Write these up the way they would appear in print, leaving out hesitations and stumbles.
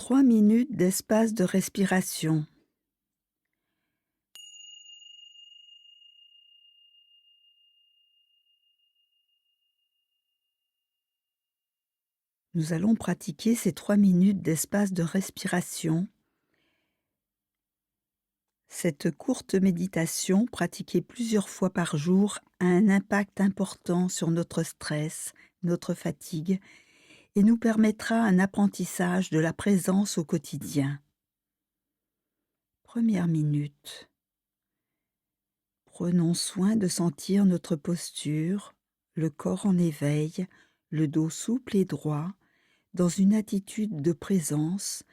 3 minutes d'espace de respiration. Nous allons pratiquer ces 3 minutes d'espace de respiration. Cette courte méditation, pratiquée plusieurs fois par jour, a un impact important sur notre stress, notre fatigue, et nous permettra un apprentissage de la présence au quotidien. Première minute. Prenons soin de sentir notre posture, le corps en éveil, le dos souple et droit, dans une attitude de présence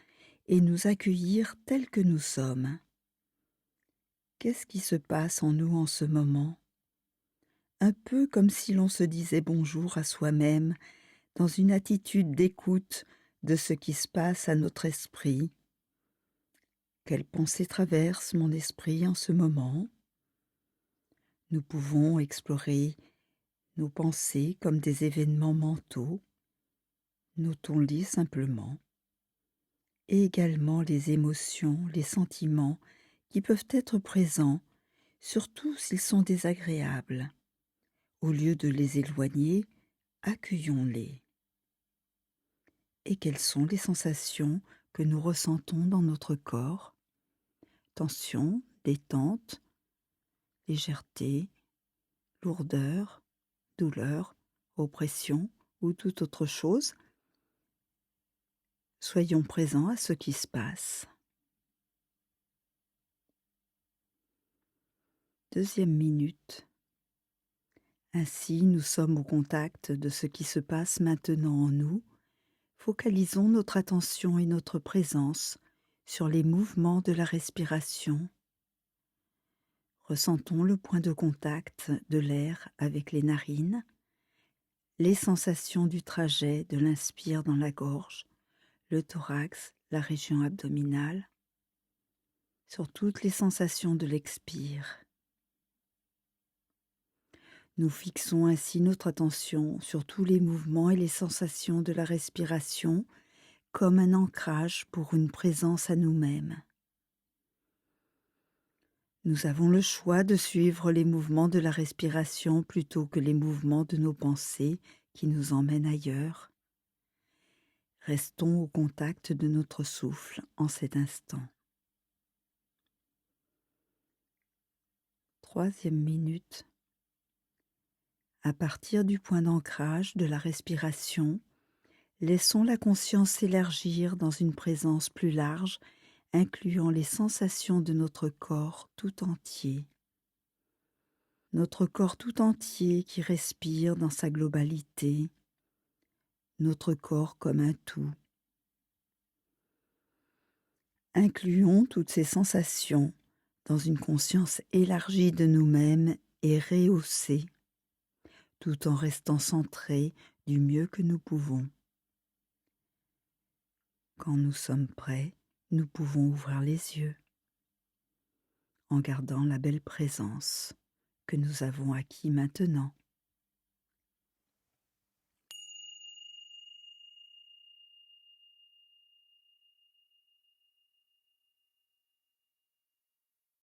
et nous accueillir tels que nous sommes. Qu'est-ce qui se passe en nous en ce moment? Un peu comme si l'on se disait bonjour à soi-même, dans une attitude d'écoute de ce qui se passe à notre esprit. Quelle pensée traverse mon esprit en ce moment? Nous pouvons explorer nos pensées comme des événements mentaux. Notons-les simplement. Et également les émotions, les sentiments qui peuvent être présents, surtout s'ils sont désagréables. Au lieu de les éloigner, accueillons-les. Et quelles sont les sensations que nous ressentons dans notre corps? Tension, détente, légèreté, lourdeur, douleur, oppression ou toute autre chose. Soyons présents à ce qui se passe. Deuxième minute. Ainsi, nous sommes au contact de ce qui se passe maintenant en nous. Focalisons notre attention et notre présence sur les mouvements de la respiration. Ressentons le point de contact de l'air avec les narines, les sensations du trajet de l'inspire dans la gorge, le thorax, la région abdominale, sur toutes les sensations de l'expire. Nous fixons ainsi notre attention sur tous les mouvements et les sensations de la respiration comme un ancrage pour une présence à nous-mêmes. Nous avons le choix de suivre les mouvements de la respiration plutôt que les mouvements de nos pensées qui nous emmènent ailleurs. Restons au contact de notre souffle en cet instant. Troisième minute. À partir du point d'ancrage de la respiration, laissons la conscience s'élargir dans une présence plus large, incluant les sensations de notre corps tout entier. Notre corps tout entier qui respire dans sa globalité, notre corps comme un tout. Incluons toutes ces sensations dans une conscience élargie de nous-mêmes et rehaussée, tout en restant centrés du mieux que nous pouvons. Quand nous sommes prêts, nous pouvons ouvrir les yeux, en gardant la belle présence que nous avons acquis maintenant.